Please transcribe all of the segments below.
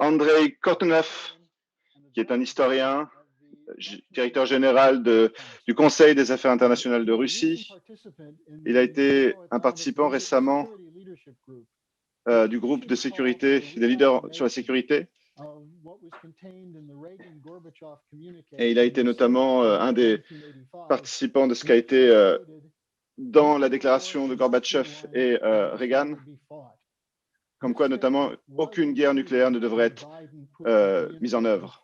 Andrei Kortunov, qui est un historien, directeur général du Conseil des affaires internationales de Russie. Il a été un participant récemment du groupe de sécurité, des leaders sur la sécurité. Et il a été notamment un des participants de ce qui a été dans la déclaration de Gorbatchev et Reagan, comme quoi notamment aucune guerre nucléaire ne devrait être mise en œuvre.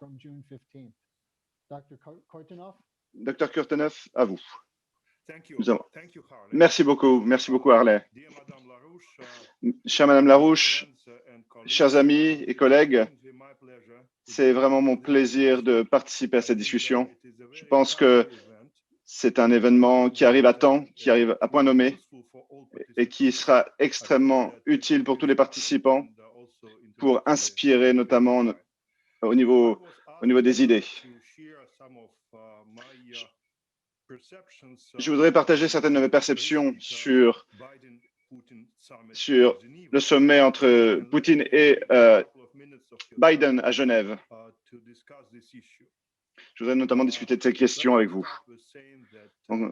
Dr Kortunov, à vous. Merci beaucoup Harley. Chère Madame Larouche, chers amis et collègues, c'est vraiment mon plaisir de participer à cette discussion. Je pense que c'est un événement qui arrive à temps, qui arrive à point nommé et qui sera extrêmement utile pour tous les participants pour inspirer notamment au niveau des idées. Je voudrais partager certaines de mes perceptions sur le sommet entre Poutine et Biden à Genève. Je voudrais notamment discuter de ces questions avec vous.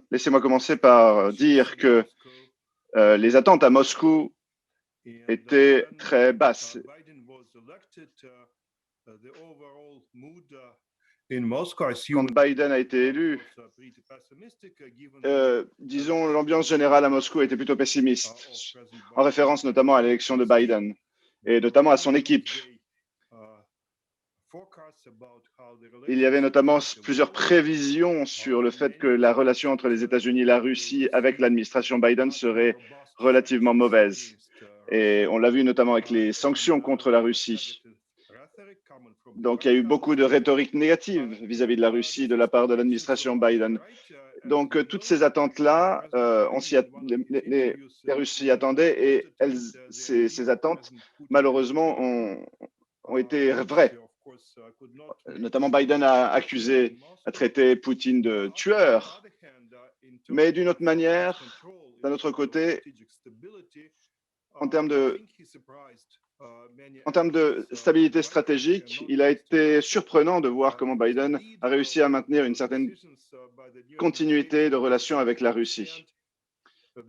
Laissez-moi commencer par dire que les attentes à Moscou étaient très basses. Quand Biden a été élu, disons, l'ambiance générale à Moscou était plutôt pessimiste, en référence notamment à l'élection de Biden et notamment à son équipe. Il y avait notamment plusieurs prévisions sur le fait que la relation entre les États-Unis et la Russie avec l'administration Biden serait relativement mauvaise. Et on l'a vu notamment avec les sanctions contre la Russie. Donc, il y a eu beaucoup de rhétorique négative vis-à-vis de la Russie de la part de l'administration Biden. Donc, toutes ces attentes-là, les Russes s'y attendaient et ces attentes, malheureusement, ont été vraies. Notamment, Biden a traité Poutine de tueur. Mais d'une autre manière, d'un autre côté, en termes de stabilité stratégique, il a été surprenant de voir comment Biden a réussi à maintenir une certaine continuité de relations avec la Russie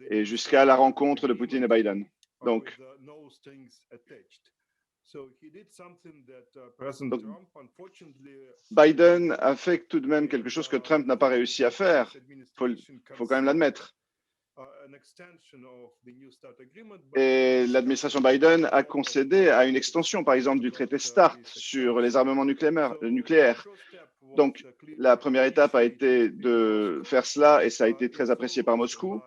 et jusqu'à la rencontre de Poutine et Biden. Donc, Biden a fait tout de même quelque chose que Trump n'a pas réussi à faire. Il faut quand même l'admettre. Et l'administration Biden a concédé à une extension, par exemple, du traité START sur les armements nucléaires. Donc, la première étape a été de faire cela et ça a été très apprécié par Moscou.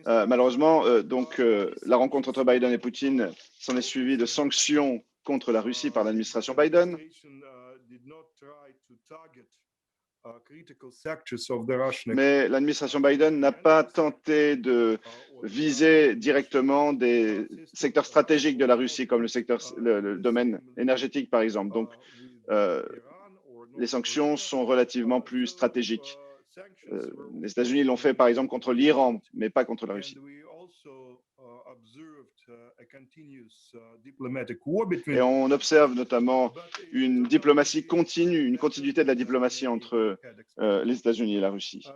Malheureusement, la rencontre entre Biden et Poutine s'en est suivie de sanctions contre la Russie par l'administration Biden. Mais l'administration Biden n'a pas tenté de viser directement des secteurs stratégiques de la Russie, comme le domaine énergétique, par exemple. Donc, les sanctions sont relativement plus stratégiques. Les États-Unis l'ont fait, par exemple, contre l'Iran, mais pas contre la Russie. Et on observe notamment une diplomatie continue, une continuité de la diplomatie entre les États-Unis et la Russie.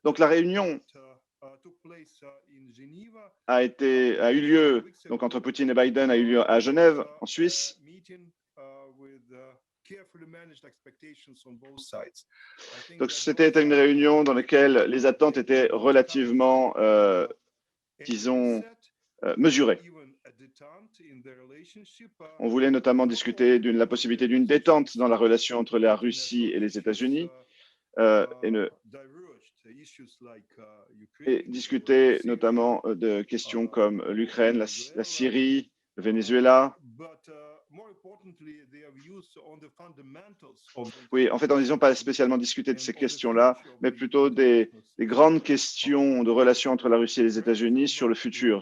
Donc la réunion a eu lieu, donc entre Poutine et Biden, a eu lieu à Genève, en Suisse. Donc c'était une réunion dans laquelle les attentes étaient relativement, disons, mesurées. On voulait notamment discuter de la possibilité d'une détente dans la relation entre la Russie et les États-Unis et discuter notamment de questions comme l'Ukraine, la Syrie, le Venezuela. Oui, en fait, ils n'ont pas spécialement discuté de ces questions-là, mais plutôt des grandes questions de relations entre la Russie et les États-Unis sur le futur.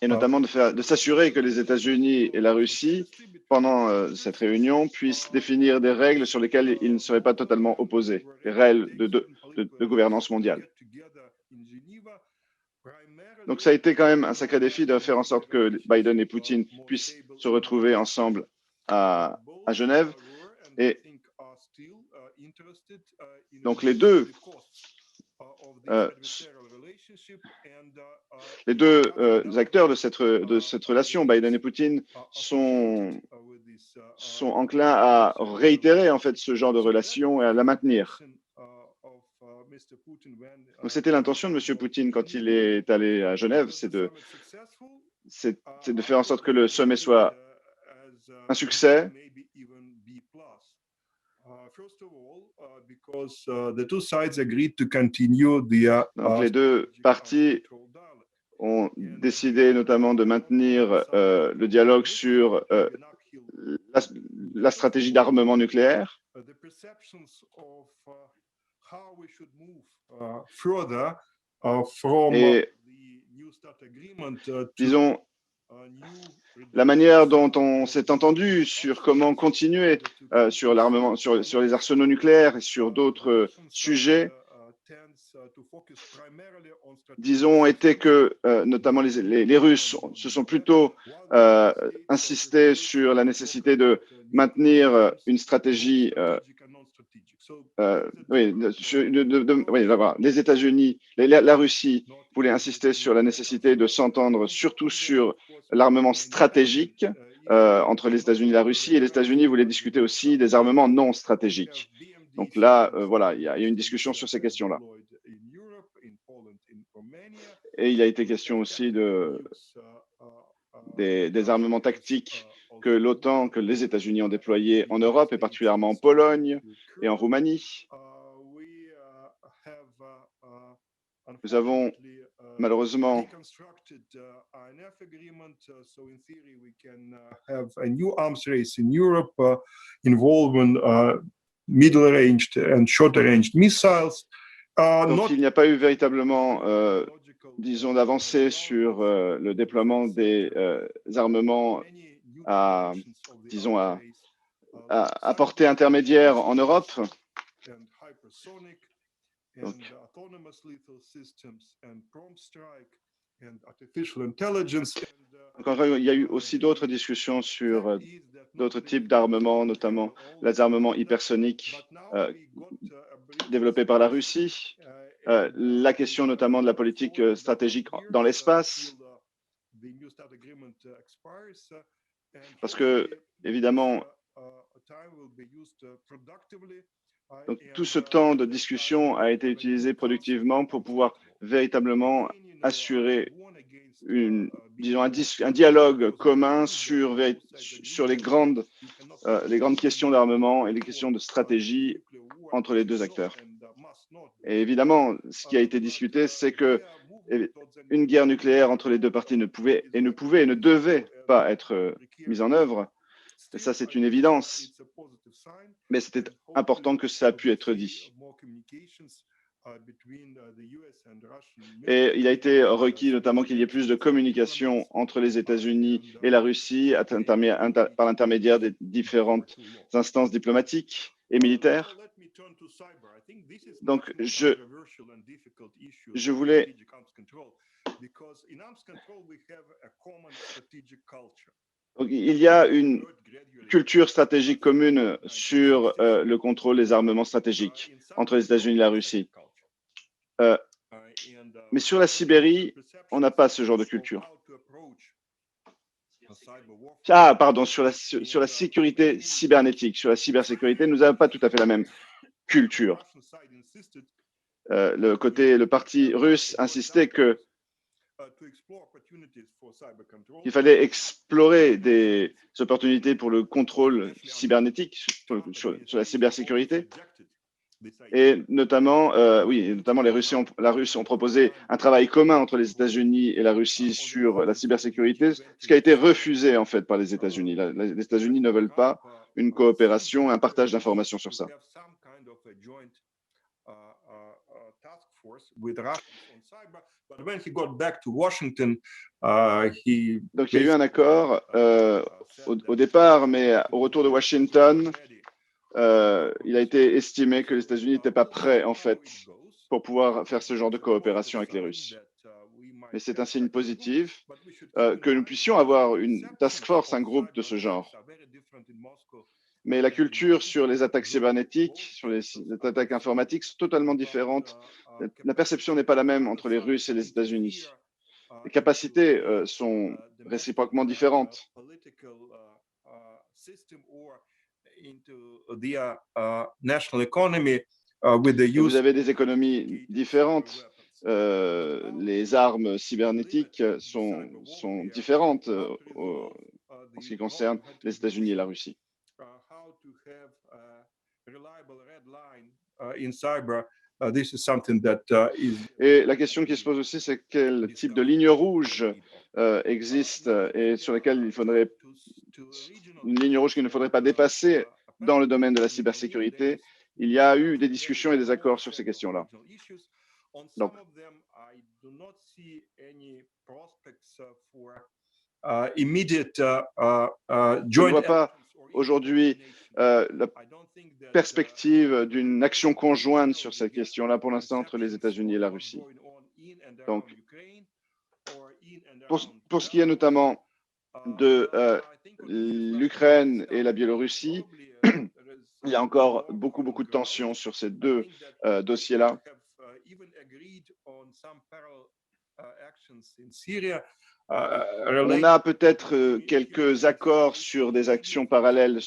et notamment de s'assurer que les États-Unis et la Russie, pendant cette réunion, puissent définir des règles sur lesquelles ils ne seraient pas totalement opposés, des règles de gouvernance mondiale. Donc, ça a été quand même un sacré défi de faire en sorte que Biden et Poutine puissent se retrouver ensemble à Genève. Et donc, les deux acteurs de cette relation, Biden et Poutine, sont enclins à réitérer en fait ce genre de relation et à la maintenir. Donc, c'était l'intention de M. Poutine quand il est allé à Genève, c'est de faire en sorte que le sommet soit un succès. Donc, les deux parties ont décidé notamment de maintenir le dialogue sur la stratégie d'armement nucléaire. Et disons, la manière dont on s'est entendu sur comment continuer sur l'armement, sur les arsenaux nucléaires et sur d'autres sujets, disons, était que notamment les Russes se sont plutôt insistés sur la nécessité de maintenir une stratégie. Les États-Unis, la Russie voulait insister sur la nécessité de s'entendre surtout sur l'armement stratégique entre les États-Unis et la Russie, et les États-Unis voulaient discuter aussi des armements non stratégiques. Donc là, voilà, il y a une discussion sur ces questions-là. Et il a été question aussi des armements tactiques que l'OTAN, que les États-Unis ont déployés en Europe, et particulièrement en Pologne et en Roumanie. Nous avons malheureusement donc il n'y a pas eu véritablement disons, d'avancer sur le déploiement des armements à portée intermédiaire en Europe. Donc, il y a eu aussi d'autres discussions sur d'autres types d'armements, notamment les armements hypersoniques développés par la Russie. La question notamment de la politique stratégique dans l'espace, parce que, évidemment, donc, tout ce temps de discussion a été utilisé productivement pour pouvoir véritablement assurer disons, un dialogue commun sur les grandes questions d'armement et les questions de stratégie entre les deux acteurs. Et évidemment, ce qui a été discuté, c'est que une guerre nucléaire entre les deux parties ne pouvait et ne devait pas être mise en œuvre. Et ça, c'est une évidence. Mais c'était important que ça a pu être dit. Et il a été requis notamment qu'il y ait plus de communication entre les États-Unis et la Russie par l'intermédiaire des différentes instances diplomatiques et militaires. Donc, je voulais... Donc, il y a une culture stratégique commune sur le contrôle des armements stratégiques entre les États-Unis et la Russie. Mais sur la Sibérie, on n'a pas ce genre de culture. Ah, pardon, sur la sécurité cybernétique, sur la cybersécurité, nous n'avons pas tout à fait la même culture. Le parti russe insistait qu'il fallait explorer des opportunités pour le contrôle cybernétique, sur la cybersécurité. Et notamment, la Russie ont proposé un travail commun entre les États-Unis et la Russie sur la cybersécurité, ce qui a été refusé en fait par les États-Unis. Les États-Unis ne veulent pas une coopération, un partage d'informations sur ça. Donc, il y a eu un accord au départ, mais au retour de Washington, il a été estimé que les États-Unis n'étaient pas prêts, en fait, pour pouvoir faire ce genre de coopération avec les Russes. Mais c'est un signe positif que nous puissions avoir une task force, un groupe de ce genre. Mais la culture sur les attaques cybernétiques, sur les attaques informatiques sont totalement différentes. La perception n'est pas la même entre les Russes et les États-Unis. Les capacités sont réciproquement différentes. Vous avez des économies différentes. Les armes cybernétiques sont différentes en ce qui concerne les États-Unis et la Russie. Et la question qui se pose aussi, c'est quel type de ligne rouge existe et sur laquelle il faudrait une ligne rouge qu'il ne faudrait pas dépasser dans le domaine de la cybersécurité. Il y a eu des discussions et des accords sur ces questions-là. Donc, je ne vois pas aujourd'hui la perspective d'une action conjointe sur cette question-là pour l'instant entre les États-Unis et la Russie. Donc, pour ce qui est notamment de l'Ukraine et la Biélorussie, il y a encore beaucoup de tensions sur ces deux dossiers-là. On a peut-être quelques accords sur des actions parallèles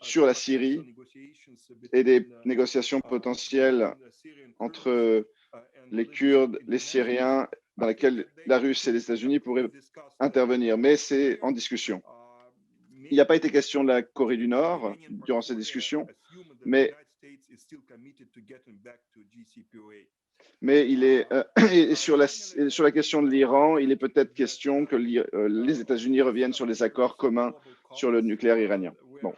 sur la Syrie et des négociations potentielles entre les Kurdes, les Syriens, dans lesquelles la Russie et les États-Unis pourraient intervenir, mais c'est en discussion. Il n'y a pas été question de la Corée du Nord durant ces discussions, mais il est et sur la question de l'Iran, il est peut-être question que les États-Unis reviennent sur les accords communs sur le nucléaire iranien. Bon.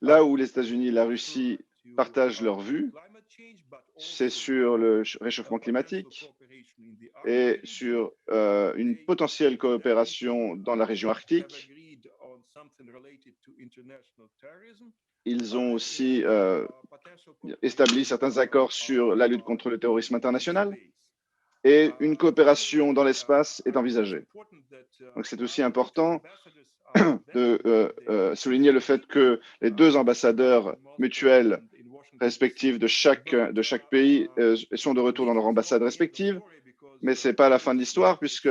Là où les États-Unis et la Russie partagent leurs vues, c'est sur le réchauffement climatique et sur une potentielle coopération dans la région arctique. Ils ont aussi établi certains accords sur la lutte contre le terrorisme international et une coopération dans l'espace est envisagée. Donc, c'est aussi important de souligner le fait que les deux ambassadeurs mutuels respectifs de chaque pays sont de retour dans leurs ambassades respectives, mais ce n'est pas la fin de l'histoire puisque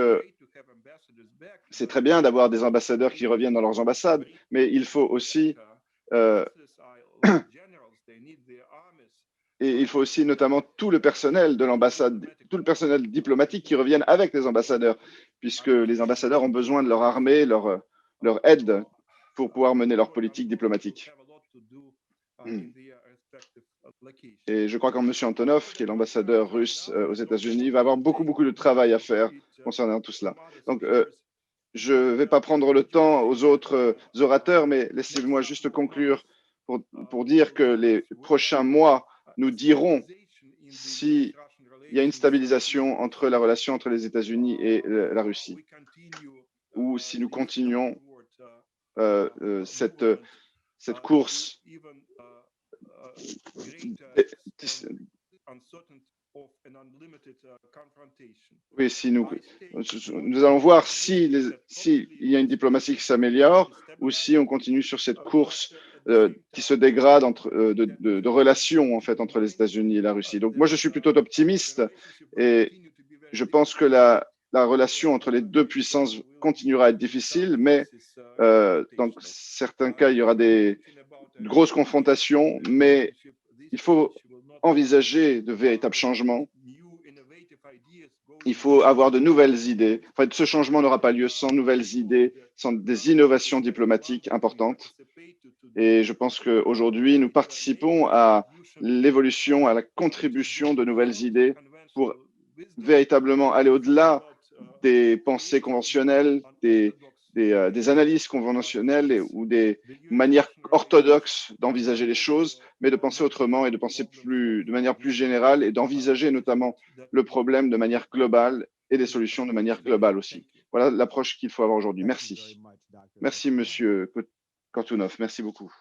c'est très bien d'avoir des ambassadeurs qui reviennent dans leurs ambassades, mais il faut aussi et il faut aussi notamment tout le personnel de l'ambassade, tout le personnel diplomatique qui reviennent avec les ambassadeurs, puisque les ambassadeurs ont besoin de leur armée, leur aide pour pouvoir mener leur politique diplomatique. Et je crois qu'en M. Antonov, qui est l'ambassadeur russe aux États-Unis, va avoir beaucoup de travail à faire concernant tout cela. Donc, je ne vais pas prendre le temps aux autres orateurs, mais laissez-moi juste conclure pour dire que les prochains mois nous diront s'il y a une stabilisation entre la relation entre les États-Unis et la Russie, ou si nous continuons cette course oui, si nous allons voir s'il y a une diplomatie qui s'améliore ou si on continue sur cette course qui se dégrade de relations en fait entre les États-Unis et la Russie. Donc moi je suis plutôt optimiste et je pense que la relation entre les deux puissances continuera à être difficile, mais dans certains cas il y aura de grosses confrontations, mais il faut envisager de véritables changements. Il faut avoir de nouvelles idées. En fait, ce changement n'aura pas lieu sans nouvelles idées, sans des innovations diplomatiques importantes. Et je pense qu'aujourd'hui, nous participons à l'évolution, à la contribution de nouvelles idées pour véritablement aller au-delà des pensées conventionnelles, des des analyses conventionnelles ou des manières orthodoxes d'envisager les choses, mais de penser autrement et de penser de manière plus générale et d'envisager notamment le problème de manière globale et des solutions de manière globale aussi. Voilà l'approche qu'il faut avoir aujourd'hui. Merci. Merci, Monsieur Kortunov. Merci beaucoup.